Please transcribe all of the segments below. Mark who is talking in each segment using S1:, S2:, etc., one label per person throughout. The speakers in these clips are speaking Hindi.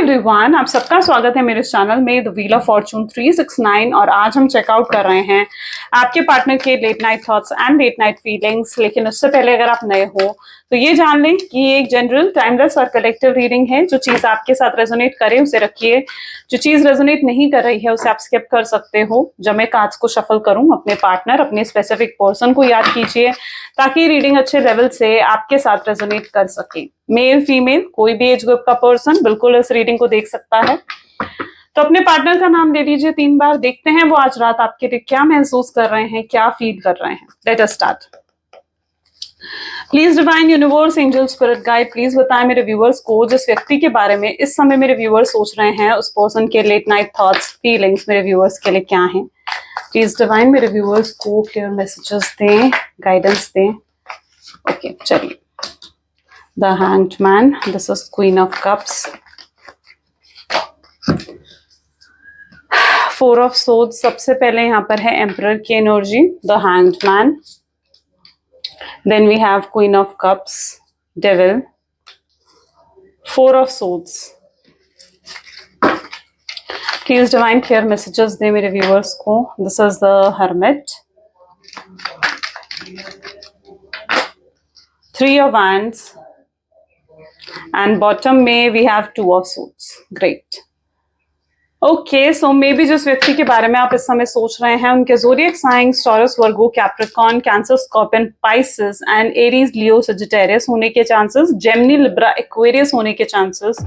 S1: एवरीवन, आप सबका स्वागत है मेरे चैनल में द व्हील ऑफ फॉर्चून 369। और आज हम चेकआउट कर रहे हैं आपके पार्टनर के late night thoughts and late night feelings. लेकिन उससे पहले अगर आप नए हो तो ये जान लें कि ये एक जनरल, टाइमलेस और कलेक्टिव रीडिंग है। जो चीज आपके साथ रेजोनेट करे उसे रखिए, जो चीज रेजोनेट नहीं कर रही है उसे आप स्किप कर सकते हो। जब मैं कार्ड्स को शफल करूं, अपने पार्टनर, अपने स्पेसिफिक पर्सन को याद कीजिए ताकि रीडिंग अच्छे लेवल से आपके साथ रेजोनेट कर सके। मेल फीमेल कोई भी एज ग्रुप का पर्सन बिल्कुल इस रीडिंग को देख सकता है। तो अपने पार्टनर का नाम ले लीजिए 3 बार, देखते हैं वो आज रात आपके लिए क्या महसूस कर रहे हैं, क्या फील कर रहे हैं। Let us start. Please divine universe, angel, spirit guide, please बताएं मेरे व्यूअर्स को जिस व्यक्ति के बारे में इस समय मेरे व्यूअर्स सोच रहे हैं, उस पर्सन के लेट नाइट थॉट्स, फीलिंग्स मेरे व्यूअर्स के लिए क्या हैं। प्लीज डिवाइन मेरे व्यूअर्स को क्लियर मैसेजेस दें, गाइडेंस दें। ओके, चलिए। The Hanged Man, this is Queen of Cups, Four of Swords। सबसे पहले यहाँ पर है Emperor की energy, The Hanged Man, then we have Queen of Cups, Devil, Four of Swords। Please divine clear messages दे मेरे viewers को। This is the Hermit, Three of Wands, and bottom में we have Two of Swords। Great। Okay, so may be जिस व्यक्ति के बारे में आप इस समय सोच रहे हैं उनके zodiac science taurus, Virgo, Capricorn, cancer, scorpion, Pisces and Aries, Leo, Sagittarius होने के चांसेस, जेमिनी, लिब्रा, एक्वेरियस होने के चांसेस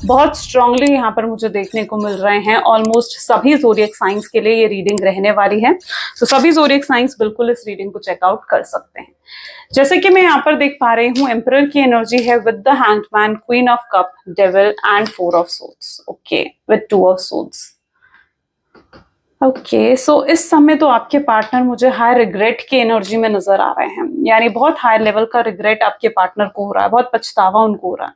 S1: बहुत स्ट्रांगली यहाँ पर मुझे देखने को मिल रहे हैं। ऑलमोस्ट सभी ज़ोडिएक साइंस के लिए ये रीडिंग रहने वाली है। तो सभी ज़ोडिएक साइंस बिल्कुल इस रीडिंग को चेकआउट कर सकते हैं। जैसे कि मैं यहाँ पर देख पा रही हूँ, एम्परर की एनर्जी है with the hanged man, queen of cup, devil and four of swords. Okay, with two of swords. Okay, so इस समय तो आपके पार्टनर मुझे हाई रिग्रेट की एनर्जी में नजर आ रहे हैं। यानी बहुत हाई लेवल का रिग्रेट आपके पार्टनर को हो रहा है, बहुत पछतावा उनको हो रहा है।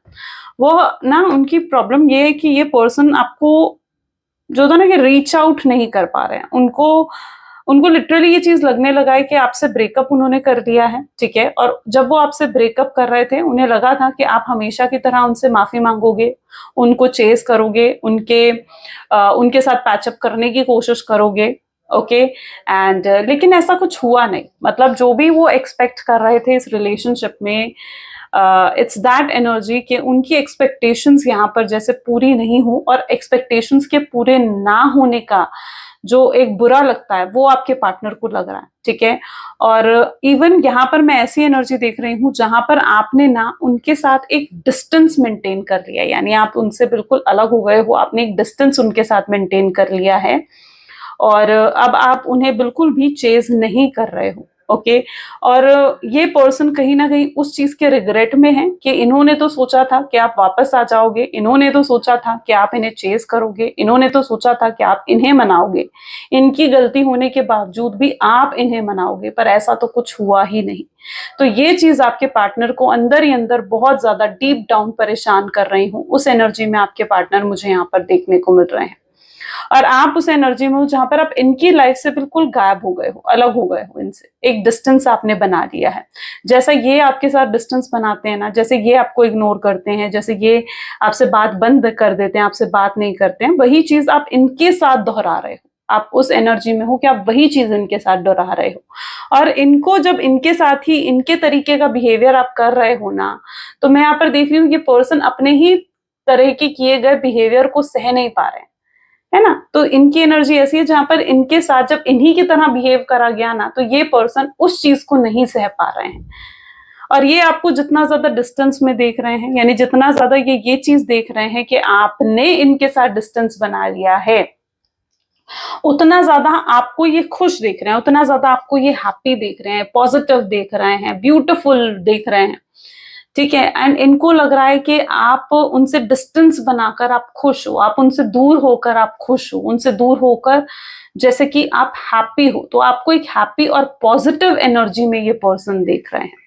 S1: वो ना, उनकी प्रॉब्लम ये है कि ये पर्सन आपको जो था ना कि रीच आउट नहीं कर पा रहे हैं। उनको लिटरली ये चीज लगने लगा है कि आपसे ब्रेकअप उन्होंने कर लिया है, ठीक है। और जब वो आपसे ब्रेकअप कर रहे थे उन्हें लगा था कि आप हमेशा की तरह उनसे माफी मांगोगे, उनको चेस करोगे, उनके साथ पैचअप करने की कोशिश करोगे। ओके, एंड लेकिन ऐसा कुछ हुआ नहीं। मतलब जो भी वो एक्सपेक्ट कर रहे थे इस रिलेशनशिप में, इट्स दैट एनर्जी कि उनकी एक्सपेक्टेशंस यहाँ पर जैसे पूरी नहीं हो, और एक्सपेक्टेशंस के पूरे ना होने का जो एक बुरा लगता है वो आपके पार्टनर को लग रहा है, ठीक है। और इवन यहाँ पर मैं ऐसी एनर्जी देख रही हूँ जहां पर आपने ना उनके साथ एक डिस्टेंस मेंटेन कर लिया, यानी आप उनसे बिल्कुल अलग हो गए हो, आपने एक डिस्टेंस उनके साथ मेंटेन कर लिया है और अब आप उन्हें बिल्कुल भी चेज नहीं कर रहे हो। ओके, और ये पर्सन कहीं ना कहीं उस चीज के रिग्रेट में है कि इन्होंने तो सोचा था कि आप वापस आ जाओगे, इन्होंने तो सोचा था कि आप इन्हें चेस करोगे, इन्होंने तो सोचा था कि आप इन्हें मनाओगे, इनकी गलती होने के बावजूद भी आप इन्हें मनाओगे, पर ऐसा तो कुछ हुआ ही नहीं। तो ये चीज आपके पार्टनर को अंदर ही अंदर बहुत ज्यादा डीप डाउन परेशान कर रही हूँ। उस एनर्जी में आपके पार्टनर मुझे यहाँ पर देखने को मिल रहे हैं, और आप उस एनर्जी में हो जहां पर आप इनकी लाइफ से बिल्कुल गायब हो गए हो, अलग हो गए हो, इनसे एक डिस्टेंस आपने बना लिया है। जैसा ये आपके साथ डिस्टेंस बनाते हैं ना, जैसे ये आपको इग्नोर करते हैं, जैसे ये आपसे बात बंद कर देते हैं, आपसे बात नहीं करते हैं, वही चीज आप इनके साथ दोहरा रहे हो। आप उस एनर्जी में हो कि आप वही चीज इनके साथ दोहरा रहे हो। और इनको जब इनके साथ ही इनके तरीके का बिहेवियर आप कर रहे हो ना, तो मैं यहाँ पर देख रही हूँ ये पर्सन अपने ही तरह के किए गए बिहेवियर को सह नहीं पा रहे हैं, है ना। तो इनकी एनर्जी ऐसी है जहां पर इनके साथ जब इन्हीं की तरह बिहेव करा गया ना, तो ये पर्सन उस चीज को नहीं सह पा रहे हैं। और ये आपको जितना ज्यादा डिस्टेंस में देख रहे हैं, यानी जितना ज्यादा ये चीज देख रहे हैं कि आपने इनके साथ डिस्टेंस बना लिया है, उतना ज्यादा आपको ये खुश देख रहे हैं, उतना ज्यादा आपको ये हैप्पी देख रहे हैं, पॉजिटिव देख रहे हैं, ब्यूटीफुल देख रहे हैं, ठीक है। एंड इनको लग रहा है कि आप उनसे डिस्टेंस बनाकर आप खुश हो, आप उनसे दूर होकर आप खुश हो, उनसे दूर होकर जैसे कि आप हैप्पी हो। तो आपको एक हैप्पी और पॉजिटिव एनर्जी में ये पर्सन देख रहे हैं,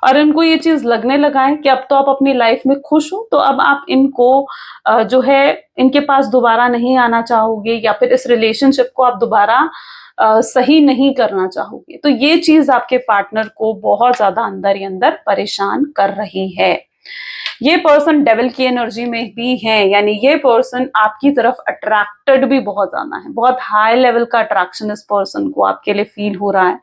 S1: और इनको ये चीज लगने लगा है कि अब तो आप अपनी लाइफ में खुश हो, तो अब आप इनको जो है इनके पास दोबारा नहीं आना चाहोगे, या फिर इस रिलेशनशिप को आप दोबारा सही नहीं करना चाहोगे। तो ये चीज आपके पार्टनर को बहुत ज्यादा अंदर ही अंदर परेशान कर रही है। ये पर्सन डेविल की एनर्जी में भी है, यानी ये पर्सन आपकी तरफ अट्रैक्टेड भी बहुत ज्यादा है, बहुत हाई लेवल का अट्रैक्शन इस पर्सन को आपके लिए फील हो रहा है।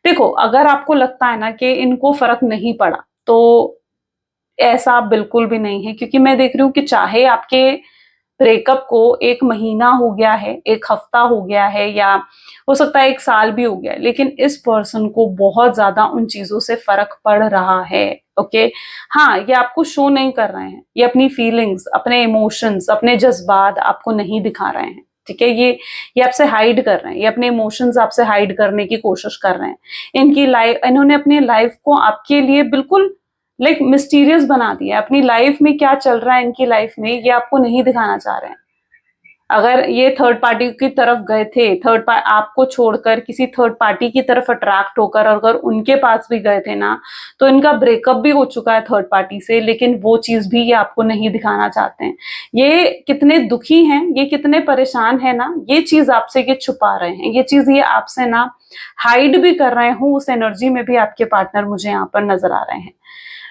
S1: देखो, अगर आपको लगता है ना कि इनको फर्क नहीं पड़ा, तो ऐसा बिल्कुल भी नहीं है, क्योंकि मैं देख रही हूँ कि चाहे आपके ब्रेकअप को 1 महीना हो गया है, 1 हफ्ता हो गया है, या हो सकता है 1 साल भी हो गया है, लेकिन इस पर्सन को बहुत ज्यादा उन चीजों से फर्क पड़ रहा है। ओके, हाँ, ये आपको शो नहीं कर रहे हैं, ये अपनी फीलिंग्स, अपने इमोशंस, अपने जज्बात आपको नहीं दिखा रहे हैं। ठीक है, ये आपसे हाइड कर रहे हैं, ये अपने इमोशंस आपसे हाइड करने की कोशिश कर रहे हैं। इन्होंने अपनी लाइफ को आपके लिए बिल्कुल मिस्टीरियस बना दिया है। अपनी लाइफ में क्या चल रहा है इनकी लाइफ में, ये आपको नहीं दिखाना चाह रहे हैं। अगर ये थर्ड पार्टी की तरफ गए थे, आपको छोड़कर किसी थर्ड पार्टी की तरफ अट्रैक्ट होकर अगर उनके पास भी गए थे ना, तो इनका ब्रेकअप भी हो चुका है थर्ड पार्टी से, लेकिन वो चीज भी ये आपको नहीं दिखाना चाहते हैं। ये कितने दुखी हैं, ये कितने परेशान है ना, ये चीज आपसे ये छुपा रहे हैं, ये चीज ये आपसे ना हाइड भी कर रहे हो। उस एनर्जी में भी आपके पार्टनर मुझे यहाँ पर नजर आ रहे हैं।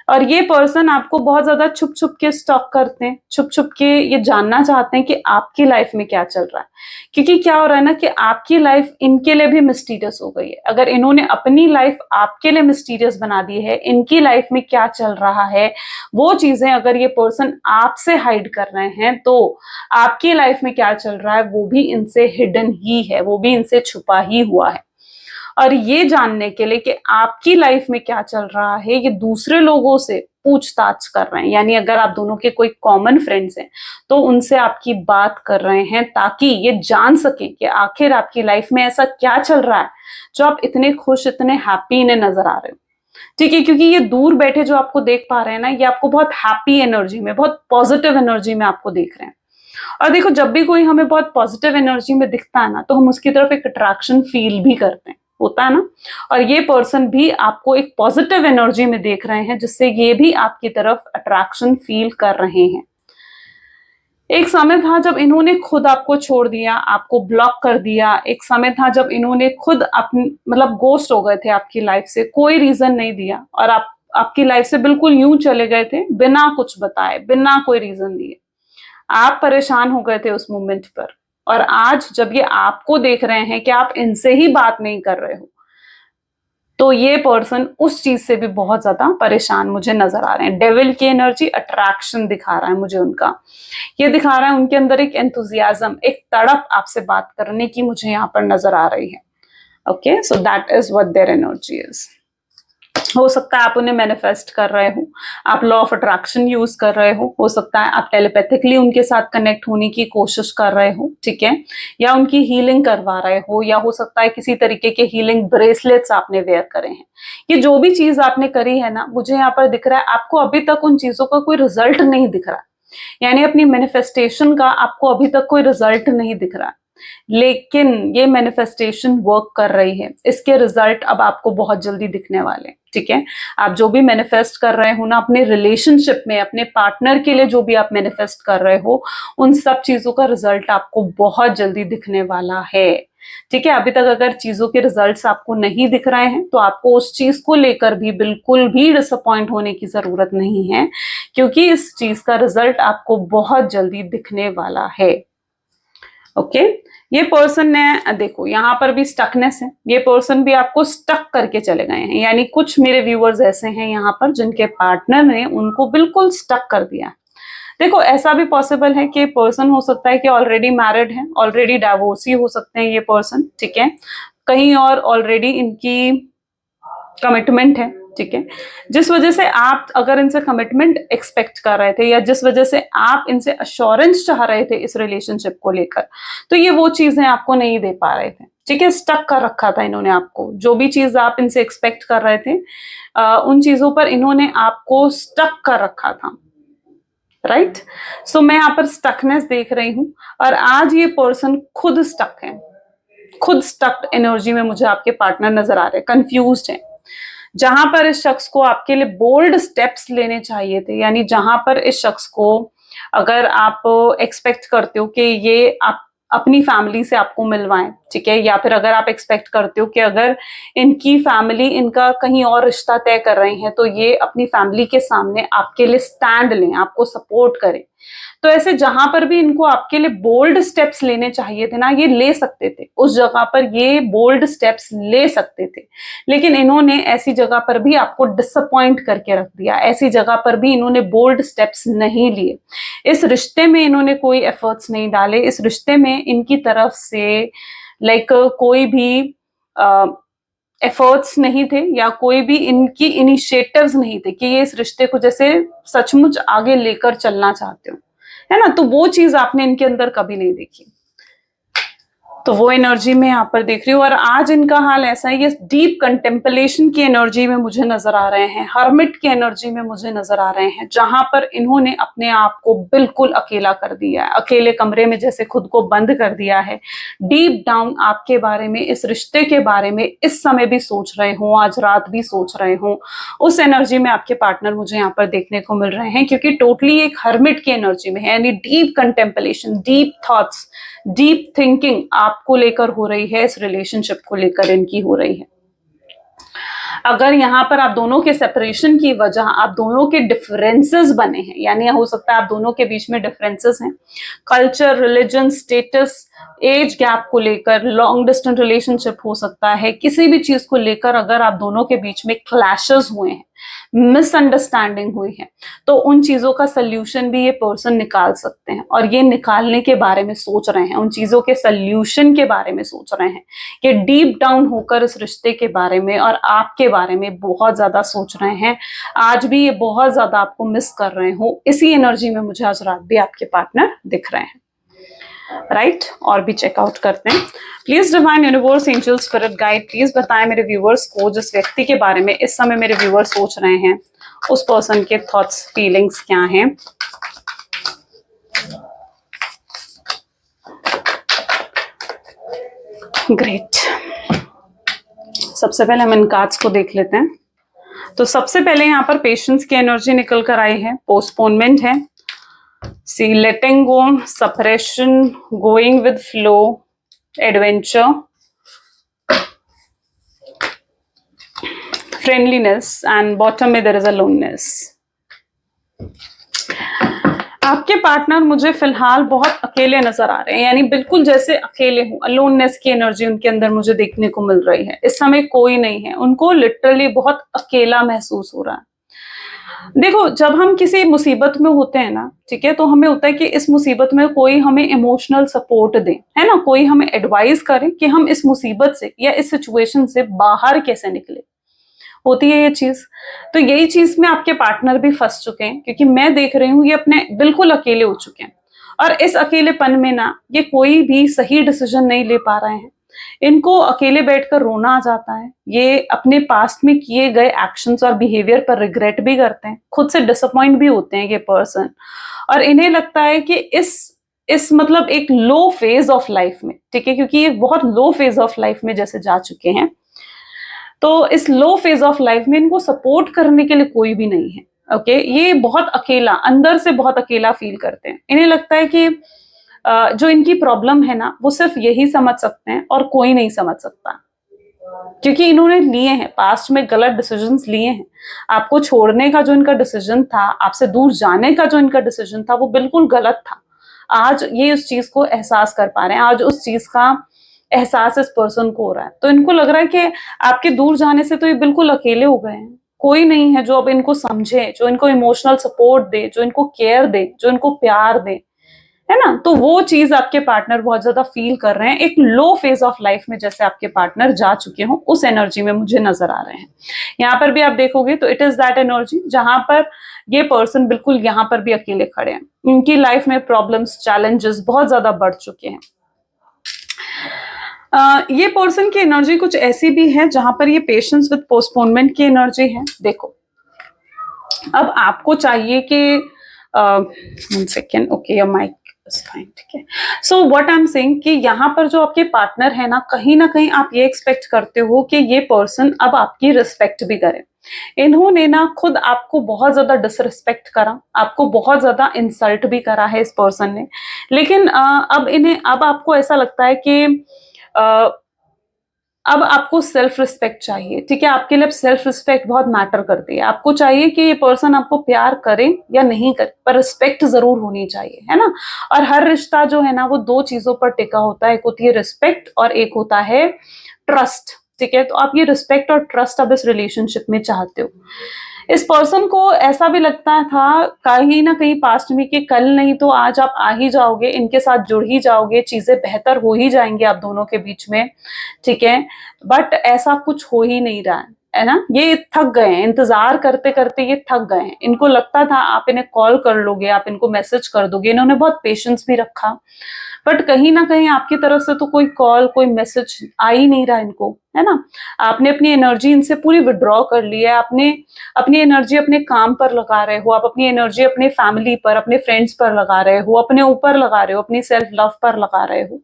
S1: और ये पर्सन आपको बहुत ज्यादा छुप छुप के स्टॉक करते हैं, छुप छुप के ये जानना चाहते हैं कि आपकी लाइफ में क्या चल रहा है। क्योंकि क्या हो रहा है ना कि आपकी लाइफ इनके लिए भी मिस्टीरियस हो गई है। अगर इन्होंने अपनी लाइफ आपके लिए मिस्टीरियस बना दी है, इनकी लाइफ में क्या चल रहा है वो चीजें अगर ये पर्सन आपसे हाइड कर रहे हैं, तो आपकी लाइफ में क्या चल रहा है वो भी इनसे हिडन ही है, वो भी इनसे छुपा ही हुआ है। और ये जानने के लिए कि आपकी लाइफ में क्या चल रहा है, ये दूसरे लोगों से पूछताछ कर रहे हैं। यानी अगर आप दोनों के कोई कॉमन फ्रेंड्स हैं, तो उनसे आपकी बात कर रहे हैं, ताकि ये जान सके कि आखिर आपकी लाइफ में ऐसा क्या चल रहा है जो आप इतने खुश, इतने हैप्पी इन्हें नजर आ रहे हो। ठीक है, क्योंकि ये दूर बैठे जो आपको देख पा रहे हैं ना, ये आपको बहुत हैप्पी एनर्जी में, बहुत पॉजिटिव एनर्जी में आपको देख रहे हैं। और देखो, जब भी कोई हमें बहुत पॉजिटिव एनर्जी में दिखता है ना, तो हम उसकी तरफ एक अट्रैक्शन फील भी करते हैं, होता है ना। और ये पर्सन भी आपको एक पॉजिटिव एनर्जी में देख रहे हैं, जिससे ये भी आपकी तरफ अट्रैक्शन फील कर रहे हैं। एक समय था जब इन्होंने खुद आपको छोड़ दिया, आपको ब्लॉक कर दिया। एक समय था जब इन्होंने खुद अपनी गोस्ट हो गए थे आपकी लाइफ से, कोई रीजन नहीं दिया, और आपकी लाइफ से बिल्कुल यूं चले गए थे, बिना कुछ बताए, बिना कोई रीजन दिए। आप परेशान हो गए थे उस मोमेंट पर। और आज जब ये आपको देख रहे हैं कि आप इनसे ही बात नहीं कर रहे हो, तो ये पर्सन उस चीज से भी बहुत ज्यादा परेशान मुझे नजर आ रहे हैं। डेविल की एनर्जी अट्रैक्शन दिखा रहा है मुझे उनका। ये दिखा रहा है उनके अंदर एक एंथुजियाज्म, एक तड़प आपसे बात करने की मुझे यहाँ पर नजर आ रही है। Okay, so that is what their energy is. हो सकता है आप उन्हें मैनिफेस्ट कर रहे हो, आप लॉ ऑफ अट्रैक्शन यूज कर रहे हो सकता है आप टेलीपैथिकली उनके साथ कनेक्ट होने की कोशिश कर रहे हो, ठीक है, या उनकी हीलिंग करवा रहे हो, या हो सकता है किसी तरीके के हीलिंग ब्रेसलेट्स आपने वेयर करे हैं। ये जो भी चीज आपने करी है ना, मुझे यहाँ पर दिख रहा है आपको अभी तक उन चीजों का कोई रिजल्ट नहीं दिख रहा, यानी अपनी मैनिफेस्टेशन का आपको अभी तक कोई रिजल्ट नहीं दिख रहा। लेकिन ये मैनिफेस्टेशन वर्क कर रही है, इसके रिजल्ट अब आपको बहुत जल्दी दिखने वाले हैं। ठीक है, आप जो भी मैनिफेस्ट कर रहे हो ना अपने रिलेशनशिप में, अपने पार्टनर के लिए जो भी आप मैनिफेस्ट कर रहे हो, उन सब चीजों का रिजल्ट आपको बहुत जल्दी दिखने वाला है। ठीक है, अभी तक अगर चीजों के रिजल्ट्स आपको नहीं दिख रहे हैं, तो आपको उस चीज को लेकर भी बिल्कुल भी डिसअपॉइंट होने की जरूरत नहीं है, क्योंकि इस चीज का रिजल्ट आपको बहुत जल्दी दिखने वाला है। ओके, ये पर्सन ने, देखो यहाँ पर भी स्टकनेस है, ये पर्सन भी आपको स्टक करके चले गए हैं। यानी कुछ मेरे व्यूअर्स ऐसे हैं यहाँ पर जिनके पार्टनर ने उनको बिल्कुल स्टक कर दिया। देखो, ऐसा भी पॉसिबल है कि पर्सन हो सकता है कि ऑलरेडी मैरिड है, ऑलरेडी डाइवोर्सी हो सकते हैं ये पर्सन, ठीक है, कहीं और ऑलरेडी इनकी कमिटमेंट है, ठीक है, जिस वजह से आप अगर इनसे कमिटमेंट एक्सपेक्ट कर रहे थे, या जिस वजह से आप इनसे अश्योरेंस चाह रहे थे इस रिलेशनशिप को लेकर, तो ये वो चीजें आपको नहीं दे पा रहे थे। ठीक है, स्टक कर रखा था इन्होंने आपको, जो भी चीज आप इनसे एक्सपेक्ट कर रहे थे उन चीजों पर इन्होंने आपको स्टक कर रखा था। राइट, सो मैं यहाँ पर स्टकनेस देख रही हूँ, और आज ये पर्सन खुद स्टक है, खुद स्टक एनर्जी में मुझे आपके पार्टनर नजर आ रहे हैं, कंफ्यूज्ड है। जहां पर इस शख्स को आपके लिए बोल्ड स्टेप्स लेने चाहिए थे, यानी जहां पर इस शख्स को अगर आप एक्सपेक्ट करते हो कि ये अपनी फैमिली से आपको मिलवाएं, ठीक है, या फिर अगर आप एक्सपेक्ट करते हो कि अगर इनकी फैमिली इनका कहीं और रिश्ता तय कर रही है तो ये अपनी फैमिली के सामने आपके लिए स्टैंड लें, आपको सपोर्ट करें, तो ऐसे जहां पर भी इनको आपके लिए बोल्ड स्टेप्स लेने चाहिए थे ना, ये ले सकते थे, उस जगह पर ये बोल्ड स्टेप्स ले सकते थे, लेकिन इन्होंने ऐसी जगह पर भी आपको डिसअपॉइंट करके रख दिया, ऐसी जगह पर भी इन्होंने बोल्ड स्टेप्स नहीं लिए, इस रिश्ते में इन्होंने कोई एफर्ट्स नहीं डाले, इस रिश्ते में इनकी तरफ से कोई भी एफर्ट्स नहीं थे या कोई भी इनकी इनिशिएटिव्स नहीं थे कि ये इस रिश्ते को जैसे सचमुच आगे लेकर चलना चाहते हो, है ना, तो वो चीज आपने इनके अंदर कभी नहीं देखी, तो वो एनर्जी में यहाँ पर देख रही हूँ। और आज इनका हाल ऐसा है, ये डीप कंटेम्पलेशन की एनर्जी में मुझे नजर आ रहे हैं, हर्मिट की एनर्जी में मुझे नजर आ रहे हैं, जहां पर इन्होंने अपने आप को बिल्कुल अकेला कर दिया है, अकेले कमरे में जैसे खुद को बंद कर दिया है, डीप डाउन आपके बारे में, इस रिश्ते के बारे में इस समय भी सोच रहे हो, आज रात भी सोच रहे हो, उस एनर्जी में आपके पार्टनर मुझे यहाँ पर देखने को मिल रहे हैं, क्योंकि टोटली एक हर्मिट की एनर्जी में है, यानी deep contemplation, deep thoughts, deep thinking आपको लेकर हो रही है, इस रिलेशनशिप को लेकर इनकी हो रही है। अगर यहाँ पर आप दोनों के सेपरेशन की वजह आप दोनों के डिफरेंसेस बने हैं, यानी हो सकता है आप दोनों के बीच में डिफरेंसेस हैं, culture, religion, status, age gap को लेकर, लॉन्ग डिस्टेंस रिलेशनशिप हो सकता है, किसी भी चीज को लेकर अगर आप दोनों के बीच में क्लैशेस हुए हैं, मिसअंडरस्टैंडिंग हुई है, तो उन चीजों का सल्यूशन भी ये पर्सन निकाल सकते हैं, और ये निकालने के बारे में सोच रहे हैं, उन चीजों के सल्यूशन के बारे में सोच रहे हैं, कि डीप डाउन होकर इस रिश्ते के बारे में और आपके बारे में बहुत ज्यादा सोच रहे हैं, आज भी ये बहुत ज्यादा आपको मिस कर रहे हो, इसी एनर्जी में मुझे आज रात भी आपके पार्टनर दिख रहे हैं, राइट। और भी चेकआउट करते हैं। Please divine universe, angel, spirit guide, please बताएं मेरे व्यूअर्स को जिस व्यक्ति के बारे में इस समय मेरे व्यूअर्स सोच रहे हैं, उस पर्सन के थॉट्स, फीलिंग्स क्या हैं। ग्रेट, सबसे पहले हम इन कार्ड्स को देख लेते हैं। तो सबसे पहले यहाँ पर पेशेंस की एनर्जी निकल कर आई है, पोस्टपोनमेंट है, सी letting go, separation, going with flow, adventure, friendliness, and bottom में देयर इज अ लोननेस। आपके पार्टनर मुझे फिलहाल बहुत अकेले नजर आ रहे हैं, यानी बिल्कुल जैसे अकेले हूं, अलोननेस की एनर्जी उनके अंदर मुझे देखने को मिल रही है, इस समय कोई नहीं है, उनको लिटरली बहुत अकेला महसूस हो रहा है। देखो, जब हम किसी मुसीबत में होते हैं ना, ठीक है, तो हमें होता है कि इस मुसीबत में कोई हमें इमोशनल सपोर्ट दे, है ना, कोई हमें एडवाइस करे कि हम इस मुसीबत से या इस सिचुएशन से बाहर कैसे निकले, होती है ये चीज। तो यही चीज में आपके पार्टनर भी फंस चुके हैं, क्योंकि मैं देख रही हूँ ये अपने बिल्कुल अकेले हो चुके हैं, और इस अकेलेपन में ना ये कोई भी सही डिसीजन नहीं ले पा रहे हैं, इनको अकेले बैठकर रोना आ जाता है, ये अपने पास्ट में किए गए एक्शंस और बिहेवियर पर रिग्रेट भी करते हैं, खुद से डिसअपॉइंट भी होते हैं ये पर्सन, और इन्हें लगता है कि इस मतलब एक लो फेज ऑफ लाइफ में, ठीक है, क्योंकि ये बहुत लो फेज ऑफ लाइफ में जैसे जा चुके हैं, तो इस लो फेज ऑफ लाइफ में इनको सपोर्ट करने के लिए कोई भी नहीं है, ओके, ये बहुत अकेला, अंदर से बहुत अकेला फील करते हैं, इन्हें लगता है कि जो इनकी प्रॉब्लम है ना वो सिर्फ यही समझ सकते हैं और कोई नहीं समझ सकता, क्योंकि इन्होंने लिए हैं पास्ट में गलत डिसीजंस लिए हैं, आपको छोड़ने का जो इनका डिसीजन था, आपसे दूर जाने का जो इनका डिसीजन था, वो बिल्कुल गलत था, आज ये उस चीज को एहसास कर पा रहे हैं, आज उस चीज का एहसास इस पर्सन को हो रहा है, तो इनको लग रहा है कि आपके दूर जाने से तो ये बिल्कुल अकेले हो गए हैं, कोई नहीं है जो अब इनको समझे, जो इनको इमोशनल सपोर्ट दे, जो इनको केयर दे, जो इनको प्यार दे, है ना, तो वो चीज आपके पार्टनर बहुत ज्यादा फील कर रहे हैं, एक लो फेज ऑफ लाइफ में जैसे आपके पार्टनर जा चुके हो, उस एनर्जी में मुझे नजर आ रहे हैं। यहाँ पर भी आप देखोगे तो इट इज दैट एनर्जी जहां पर ये पर्सन बिल्कुल यहाँ पर भी अकेले खड़े हैं, इनकी लाइफ में प्रॉब्लम्स, चैलेंजेस बहुत ज्यादा बढ़ चुके हैं। ये पर्सन की एनर्जी कुछ ऐसी भी है जहां पर ये पेशेंस विद पोस्टपोनमेंट की एनर्जी है। देखो, अब आपको चाहिए कि 1 second, okay, your mic is fine, ठीक है। So what I am saying कि यहाँ पर जो आपके पार्टनर है ना कहीं आप ये एक्सपेक्ट करते हो कि ये पर्सन अब आपकी रिस्पेक्ट भी करे, इन्होंने ना खुद आपको बहुत ज्यादा डिसरिस्पेक्ट करा, आपको बहुत ज्यादा इंसल्ट भी करा है इस पर्सन ने। लेकिन अब आपको ऐसा लगता है कि अ, अब आपको सेल्फ रिस्पेक्ट चाहिए, ठीक है। आपके लिए सेल्फ रिस्पेक्ट बहुत मैटर करती है। आपको चाहिए कि ये पर्सन आपको प्यार करे या नहीं करे, पर रिस्पेक्ट जरूर होनी चाहिए, है ना। और हर रिश्ता जो है ना वो दो चीजों पर टिका होता है, एक होती है रिस्पेक्ट और एक होता है ट्रस्ट, ठीक है। तो आप ये रिस्पेक्ट और ट्रस्ट अब इस रिलेशनशिप में चाहते हो। इस पर्सन को ऐसा भी लगता था कहीं ना कहीं पास्ट में कि कल नहीं तो आज आप आ ही जाओगे, इनके साथ जुड़ ही जाओगे, चीजें बेहतर हो ही जाएंगी आप दोनों के बीच में, ठीक है। बट ऐसा कुछ हो ही नहीं रहा है ना। ये थक गए हैं, इंतजार करते करते ये थक गए हैं। इनको लगता था आप इन्हें कॉल कर लोगे, आप इनको मैसेज कर दोगे, इन्होंने बहुत पेशेंस भी रखा। बट कहीं ना कहीं आपकी तरफ से तो कोई कॉल कोई मैसेज आ ही नहीं रहा इनको, है ना। आपने अपनी एनर्जी इनसे पूरी विड्रॉ कर ली है। आपने अपनी एनर्जी अपने काम पर लगा रहे हो, आप अपनी एनर्जी अपने फैमिली पर, अपने फ्रेंड्स पर लगा रहे हो, अपने ऊपर लगा रहे हो, अपनी सेल्फ लव पर लगा रहे हो,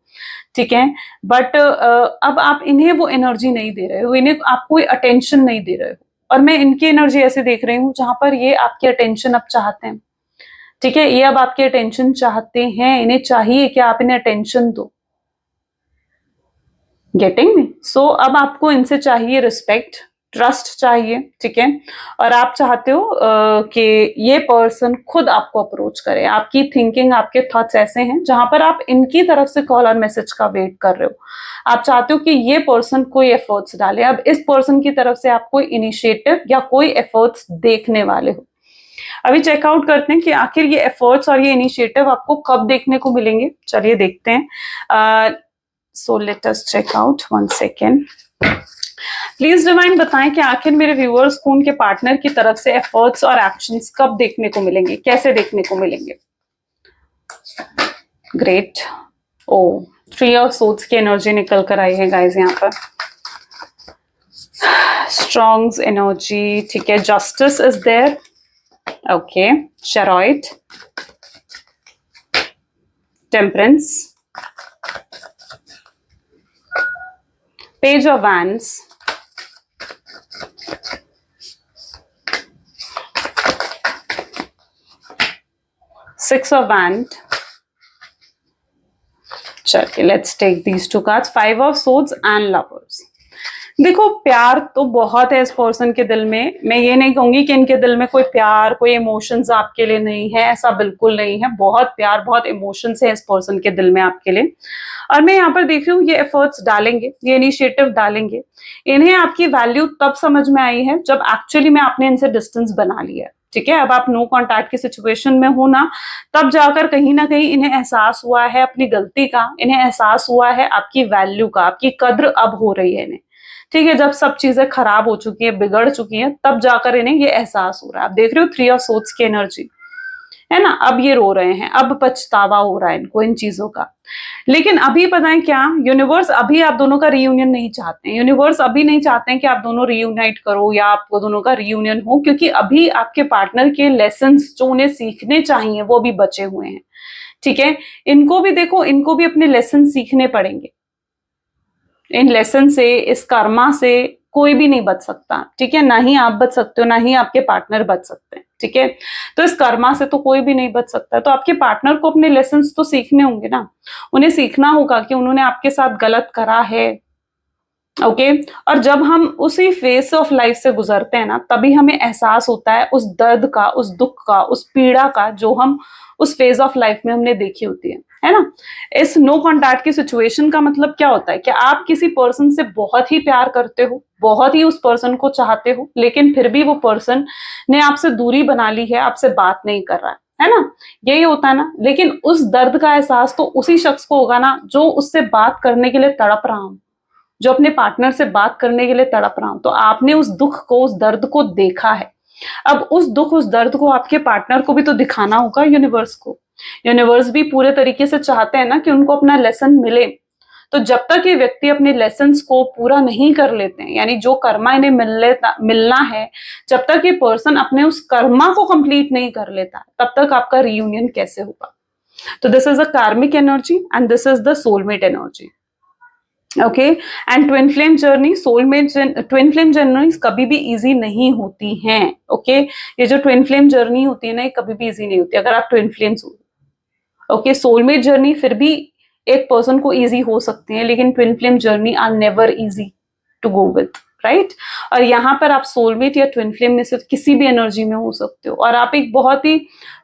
S1: ठीक है। बट अब आप इन्हें वो एनर्जी नहीं दे रहे हो, इन्हें आप कोई अटेंशन नहीं दे रहे हो। और मैं इनकी एनर्जी ऐसे देख रही हूँ जहां पर ये आपकी अटेंशन अब चाहते हैं, ठीक है। ये अब आपकी अटेंशन चाहते हैं, इन्हें चाहिए कि आप इन्हें अटेंशन दो। Getting me? सो अब आपको इनसे चाहिए रिस्पेक्ट, ट्रस्ट चाहिए, ठीक है। और आप चाहते हो कि ये पर्सन खुद आपको अप्रोच करे। आपकी थिंकिंग, आपके थॉट्स ऐसे हैं जहां पर आप इनकी तरफ से कॉल और मैसेज का वेट कर रहे हो। आप चाहते हो कि ये पर्सन कोई एफर्ट्स डाले। अब इस पर्सन की तरफ से आप कोई इनिशिएटिव या कोई एफर्ट्स देखने वाले हो। अभी चेकआउट करते हैं कि आखिर ये एफर्ट्स और ये इनिशिएटिव आपको कब देखने को मिलेंगे। चलिए देखते हैं। So let us check out, 1 second. Please divine बताएं कि आखिर मेरे व्यूअर्स को उनके पार्टनर की तरफ से एफर्ट्स और एक्शंस कब देखने को मिलेंगे, कैसे देखने को मिलेंगे। ग्रेट। ओ, 3 ऑफ सोर्ड्स की एनर्जी निकल कर आई है गाइस यहाँ पर। स्ट्रॉन्ग्स एनर्जी, ठीक है। Justice is there, okay. Chariot, temperance, page of wands, six of wand. चलिए let's take these 2 cards, 5 of swords and lovers. देखो प्यार तो बहुत है इस पर्सन के दिल में। मैं ये नहीं कहूंगी कि इनके दिल में कोई प्यार, कोई इमोशंस आपके लिए नहीं है, ऐसा बिल्कुल नहीं है। बहुत प्यार, बहुत इमोशंस है इस पर्सन के दिल में आपके लिए। और मैं यहाँ पर देख रही हूँ ये एफर्ट्स डालेंगे, ये इनिशिएटिव डालेंगे। इन्हें आपकी वैल्यू तब समझ में आई है जब एक्चुअली में आपने इनसे डिस्टेंस बना लिया है, ठीक है। अब आप नो कॉन्टैक्ट की सिचुएशन में हो ना, तब जाकर कहीं ना कहीं इन्हें एहसास हुआ है अपनी गलती का, इन्हें एहसास हुआ है आपकी वैल्यू का, आपकी कद्र अब हो रही है इन्हें, ठीक है। जब सब चीजें खराब हो चुकी है, बिगड़ चुकी हैं, तब जाकर इन्हें ये एहसास हो रहा है। आप देख रहे हो 3 ऑफ सोर्ड्स की एनर्जी, है ना। अब ये रो रहे हैं, अब पछतावा हो रहा है इनको इन चीजों का। लेकिन अभी पता है क्या, यूनिवर्स अभी आप दोनों का रीयूनियन नहीं चाहते हैं। यूनिवर्स अभी नहीं चाहते हैं कि आप दोनों रीयूनाइट करो या आप दोनों का रीयूनियन हो, क्योंकि अभी आपके पार्टनर के लेसन्स जो उन्हें सीखने चाहिए वो भी बचे हुए हैं, ठीक है। इनको भी देखो, इनको भी अपने लेसन सीखने पड़ेंगे। इन लेसन से, इस कर्मा से कोई भी नहीं बच सकता, ठीक है। ना ही आप बच सकते हो, ना ही आपके पार्टनर बच सकते हैं, ठीक है। तो इस कर्मा से तो कोई भी नहीं बच सकता। तो आपके पार्टनर को अपने लेसन तो सीखने होंगे ना। उन्हें सीखना होगा कि उन्होंने आपके साथ गलत करा है, ओके। और जब हम उसी फेज ऑफ लाइफ से गुजरते हैं ना, तभी हमें एहसास होता है उस दर्द का, उस दुख का, उस पीड़ा का जो हम उस फेज ऑफ लाइफ में हमने देखी होती है ना। इस नो कॉन्टैक्ट की सिचुएशन का मतलब क्या होता है कि आप किसी पर्सन से बहुत ही प्यार करते हो, बहुत ही उस पर्सन को चाहते हो, लेकिन फिर भी वो पर्सन ने आपसे दूरी बना ली है, आपसे बात नहीं कर रहा है ना। यही होता है ना। लेकिन उस दर्द का एहसास तो उसी शख्स को होगा ना जो उससे बात करने के लिए तड़प रहा हूं, जो अपने पार्टनर से बात करने के लिए तड़प रहा हूं। तो आपने उस दुख को, उस दर्द को देखा है। अब उस दुख, उस दर्द को आपके पार्टनर को भी तो दिखाना होगा यूनिवर्स को। यूनिवर्स भी पूरे तरीके से चाहते हैं ना कि उनको अपना लेसन मिले। तो जब तक ये व्यक्ति अपने लेसन्स को पूरा नहीं कर लेते हैं, यानी जो कर्मा इन्हें मिलना है, जब तक ये पर्सन अपने उस कर्मा को कंप्लीट नहीं कर लेता, तब तक आपका रियूनियन कैसे होगा। तो दिस इज अ कार्मिक energy and this is the soulmate energy. Okay. And twin flame journey, soulmate twin flame journey कभी भी इजी नहीं होती हैं। ओके, ये जो ट्विन फ्लेम जर्नी होती है ना, ये कभी भी इजी नहीं होती अगर आप ट्विन फ्लेम्स हो। ओके, सोलमेट जर्नी फिर भी एक पर्सन को इजी हो सकती है, लेकिन twin flame journey are never easy to go with, right. और यहाँ पर आप सोलमेट या ट्विन फ्लेम में से किसी भी एनर्जी में हो सकते हो, और आप एक बहुत ही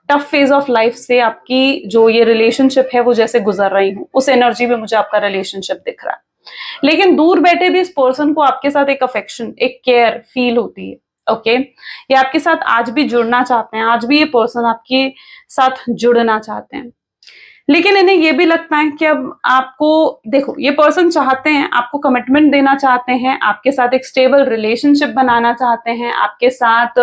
S1: टफ फेज ऑफ लाइफ से आपकी जो ये रिलेशनशिप है वो जैसे गुजर रही हूँ, उस एनर्जी में मुझे आपका रिलेशनशिप दिख रहा है। लेकिन दूर बैठे भी इस पर्सन को आपके साथ एक अफेक्शन, एक केयर फील होती है। ओके, ये आपके साथ आज भी जुड़ना चाहते हैं, आज भी ये पर्सन आपके साथ जुड़ना चाहते हैं। लेकिन इन्हें ये भी लगता है कि अब आपको, देखो, ये पर्सन चाहते हैं, आपको कमिटमेंट देना चाहते हैं, आपके साथ एक स्टेबल रिलेशनशिप बनाना चाहते हैं, आपके साथ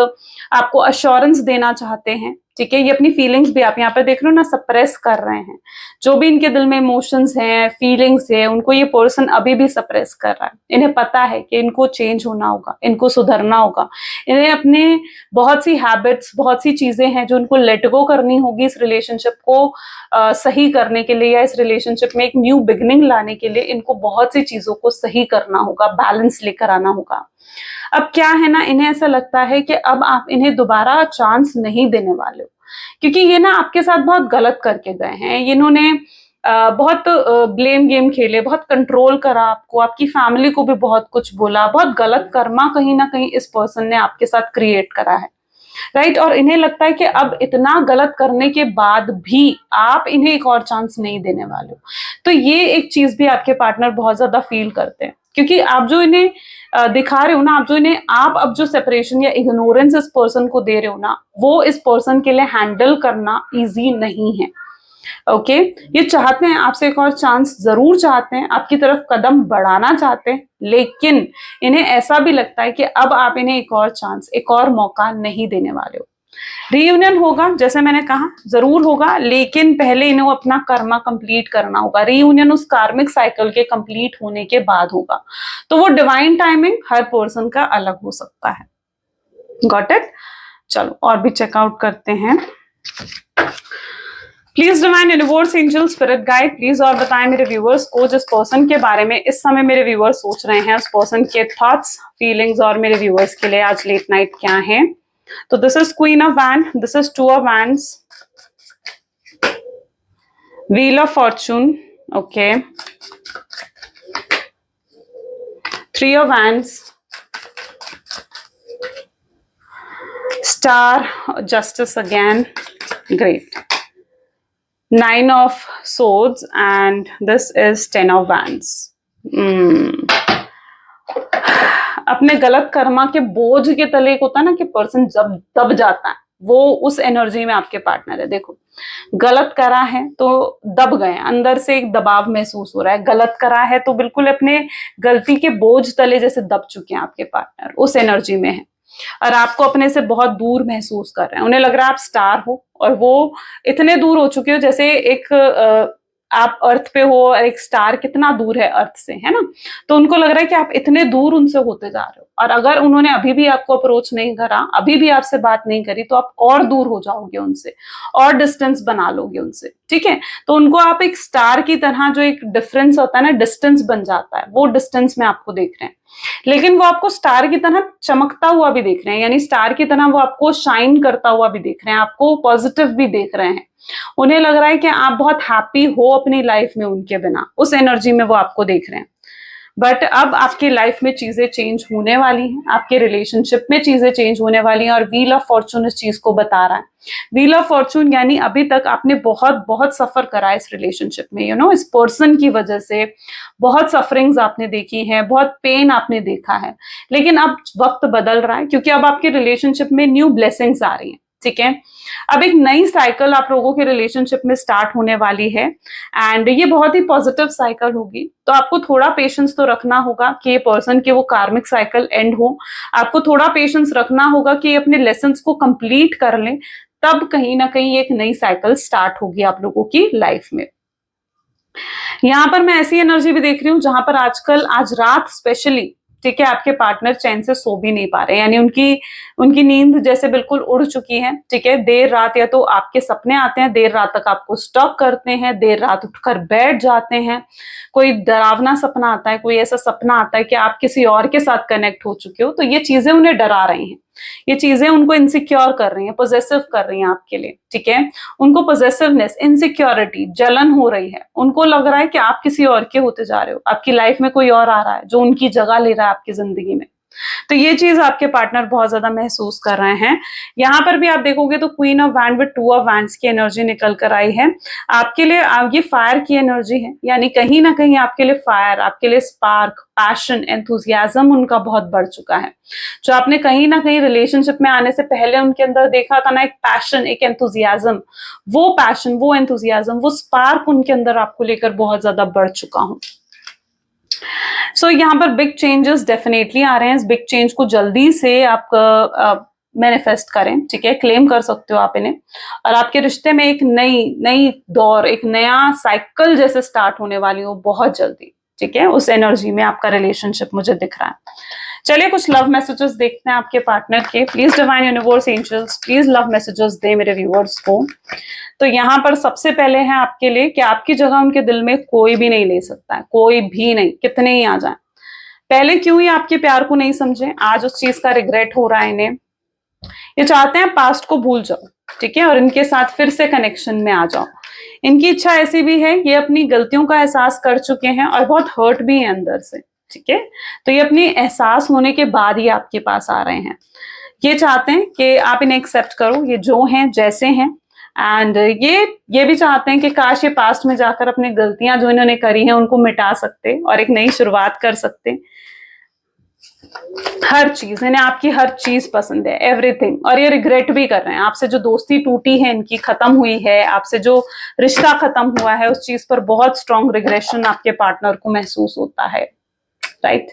S1: आपको अश्योरेंस देना चाहते हैं, ठीक है। ये अपनी फीलिंग्स भी, आप यहाँ पे देख रहे हो ना, सप्रेस कर रहे हैं। जो भी इनके दिल में इमोशंस हैं, फीलिंग्स है, उनको ये पर्सन अभी भी सप्रेस कर रहा है। इन्हें पता है कि इनको चेंज होना होगा, इनको सुधरना होगा, इन्हें अपने बहुत सी हैबिट्स, बहुत सी चीजें हैं जो उनको लेट गो करनी होगी इस रिलेशनशिप को सही करने के लिए, या इस रिलेशनशिप में एक न्यू बिगनिंग लाने के लिए इनको बहुत सी चीजों को सही करना होगा, बैलेंस लेकर आना होगा। अब क्या है ना, इन्हें ऐसा लगता है कि अब आप इन्हें दोबारा चांस नहीं देने वाले हो, क्योंकि ये ना आपके साथ बहुत गलत करके गए हैं। इन्होंने बहुत ब्लेम गेम खेले, बहुत कंट्रोल करा आपको, आपकी फैमिली को भी बहुत कुछ बोला, बहुत गलत कर्मा कहीं ना कहीं इस पर्सन ने आपके साथ क्रिएट करा है, राइट। और इन्हें लगता है कि अब इतना गलत करने के बाद भी आप इन्हें एक और चांस नहीं देने वाले हो। तो ये एक चीज भी आपके पार्टनर बहुत ज्यादा फील करते हैं, क्योंकि आप जो इन्हें दिखा रहे हो ना, आप अब जो सेपरेशन या इग्नोरेंस इस पर्सन को दे रहे हो ना, वो इस पर्सन के लिए हैंडल करना इजी नहीं है। ओके, ये चाहते हैं आपसे एक और चांस, जरूर चाहते हैं, आपकी तरफ कदम बढ़ाना चाहते हैं, लेकिन इन्हें ऐसा भी लगता है कि अब आप इन्हें एक और चांस, एक और मौका नहीं देने वाले हो। रीयूनियन होगा, जैसे मैंने कहा, जरूर होगा, लेकिन पहले इन्हें अपना कर्मा कंप्लीट करना होगा। रीयूनियन उस कार्मिक साइकिल के कंप्लीट होने के बाद होगा, तो वो डिवाइन टाइमिंग हर पर्सन का अलग हो सकता है। Got it? चलो और भी चेकआउट करते हैं। Please divine universe, angel, spirit guide, please और बताएं मेरे व्यूअर्स को जिस पर्सन के बारे में इस समय मेरे व्यूअर्स सोच रहे हैं, उस पर्सन के थॉट्स, फीलिंग्स और मेरे व्यूअर्स के लिए आज लेट नाइट क्या है। तो this is queen of wand, this is two of wands, wheel of Fortune, okay, three of wands, star, justice again, great, nine of swords, and this is 10 of wands. अपने गलत कर्मा के बोझ के तले एक होता है ना कि पर्सन जब दब जाता है, वो उस एनर्जी में आपके पार्टनर है। देखो, गलत करा है तो दब गए, अंदर से एक दबाव महसूस हो रहा है, गलत करा है तो बिल्कुल अपने गलती के बोझ तले जैसे दब चुके हैं आपके पार्टनर, उस एनर्जी में है, और आपको अपने से बहुत दूर महसूस कर रहे हैं। उन्हें लग रहा है आप स्टार हो, और वो इतने दूर हो चुके हो, जैसे एक आप अर्थ पे हो और एक स्टार कितना दूर है अर्थ से, है ना। तो उनको लग रहा है कि आप इतने दूर उनसे होते जा रहे हो, और अगर उन्होंने अभी भी आपको अप्रोच नहीं करा, अभी भी आपसे बात नहीं करी, तो आप और दूर हो जाओगे उनसे, और डिस्टेंस बना लोगे उनसे, ठीक है। तो उनको आप एक स्टार की तरह, जो एक डिफरेंस होता है ना, डिस्टेंस बन जाता है, वो डिस्टेंस में आपको देख रहे हैं। लेकिन वो आपको स्टार की तरह चमकता हुआ भी देख रहे हैं, यानी स्टार की तरह वो आपको शाइन करता हुआ भी देख रहे हैं, आपको पॉजिटिव भी देख रहे हैं। उन्हें लग रहा है कि आप बहुत हैप्पी हो अपनी लाइफ में उनके बिना, उस एनर्जी में वो आपको देख रहे हैं। बट अब आपकी लाइफ में चीजें चेंज होने वाली हैं, आपके रिलेशनशिप में चीजें चेंज होने वाली हैं, और व्हील ऑफ फॉर्चून इस चीज को बता रहा है। व्हील ऑफ फॉर्चून यानी अभी तक आपने बहुत बहुत सफर करा है इस रिलेशनशिप में, इस पर्सन की वजह से बहुत सफरिंग्स आपने देखी हैं, बहुत पेन आपने देखा है। लेकिन अब वक्त बदल रहा है, क्योंकि अब आपके रिलेशनशिप में न्यू ब्लेसिंग्स आ रही हैं, ठीक है। अब एक नई साइकिल आप लोगों के रिलेशनशिप में स्टार्ट होने वाली है, एंड ये बहुत ही पॉजिटिव साइकिल होगी। तो आपको थोड़ा पेशेंस तो रखना होगा कि ये पर्सन की वो कार्मिक साइकिल एंड हो, आपको थोड़ा पेशेंस रखना होगा कि अपने लेसन्स को कंप्लीट कर लें, तब कहीं ना कहीं एक नई साइकिल स्टार्ट होगी आप लोगों की लाइफ में। यहां पर मैं ऐसी एनर्जी भी देख रही हूँ जहां पर आजकल, आज रात स्पेशली, ठीक है, आपके पार्टनर चैन से सो भी नहीं पा रहे, यानी उनकी उनकी नींद जैसे बिल्कुल उड़ चुकी है। ठीक है, देर रात या तो आपके सपने आते हैं, देर रात तक आपको स्टॉक करते हैं, देर रात उठकर बैठ जाते हैं, कोई डरावना सपना आता है, कोई ऐसा सपना आता है कि आप किसी और के साथ कनेक्ट हो चुके हो, तो ये चीजें उन्हें डरा रही हैं, ये चीजें उनको इनसिक्योर कर रही हैं, पोजेसिव कर रही हैं आपके लिए। ठीक है, उनको पोजेसिवनेस, इनसिक्योरिटी, जलन हो रही है, उनको लग रहा है कि आप किसी और के होते जा रहे हो, आपकी लाइफ में कोई और आ रहा है जो उनकी जगह ले रहा है आपकी जिंदगी में। तो ये चीज आपके पार्टनर बहुत ज्यादा महसूस कर रहे हैं। यहाँ पर भी आप देखोगे तो queen of wand with two of wands की एनर्जी निकल कर आई है आपके लिए। ये फायर की एनर्जी है, यानी कहीं ना कहीं आपके लिए फायर, आपके लिए स्पार्क, पैशन, एंथुजियाज्म उनका बहुत बढ़ चुका है। जो आपने कहीं ना कहीं रिलेशनशिप में आने से पहले उनके अंदर देखा था ना, एक पैशन, एक एंथुजियाज्म, वो पैशन, वो एंथुजियाज्म, वो स्पार्क उनके अंदर आपको लेकर बहुत ज्यादा बढ़ चुका हूं। सो यहाँ पर बिग चेंजेस डेफिनेटली आ रहे हैं। इस बिग चेंज को जल्दी से आप मैनिफेस्ट करें। ठीक है, क्लेम कर सकते हो आप इन्हें, और आपके रिश्ते में एक नई नई दौर, एक नया साइकिल जैसे स्टार्ट होने वाली हो बहुत जल्दी। ठीक है, उस एनर्जी में आपका रिलेशनशिप मुझे दिख रहा है। चलिए कुछ लव मैसेजेस देखते हैं आपके पार्टनर के। Please divine universe angels, please love messages दे मेरे व्यूअर्स को। तो यहाँ पर सबसे पहले है आपके लिए कि आपकी जगह उनके दिल में कोई भी नहीं ले सकता है, कोई भी नहीं, कितने ही आ जाए। पहले क्यों ही आपके प्यार को नहीं समझे, आज उस चीज का रिग्रेट हो रहा है इन्हें। ये चाहते हैं पास्ट को भूल जाओ, ठीक है, और इनके साथ फिर से कनेक्शन में आ जाओ। इनकी इच्छा ऐसी भी है, ये अपनी गलतियों का एहसास कर चुके हैं और बहुत हर्ट भी है अंदर से। ठीक है, तो ये अपनी एहसास होने के बाद ही आपके पास आ रहे हैं। ये चाहते हैं कि आप इन्हें एक्सेप्ट करो, ये जो हैं जैसे हैं। एंड ये भी चाहते हैं कि काश ये पास्ट में जाकर अपनी गलतियां जो इन्होंने करी हैं उनको मिटा सकते और एक नई शुरुआत कर सकते। हर चीज, इन्हें आपकी हर चीज पसंद है, एवरीथिंग। और ये रिग्रेट भी कर रहे हैं, आपसे जो दोस्ती टूटी है, इनकी खत्म हुई है, आपसे जो रिश्ता खत्म हुआ है, उस चीज पर बहुत स्ट्रॉन्ग रिग्रेशन आपके पार्टनर को महसूस होता है। Right,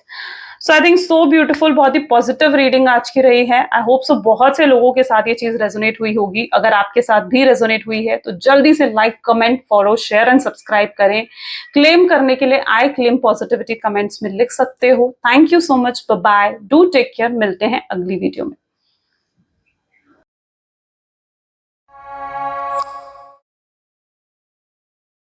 S1: so I think so beautiful, बहुत ही पॉजिटिव रीडिंग आज की रही है। आई होप सो बहुत से लोगों के साथ ये चीज रेजोनेट हुई होगी। अगर आपके साथ भी रेजोनेट हुई है तो जल्दी से like, comment, follow, share and subscribe करें। क्लेम करने के लिए आई क्लेम पॉजिटिविटी कमेंट्स में लिख सकते हो। Thank you so much, bye bye, do take care, मिलते हैं अगली वीडियो में।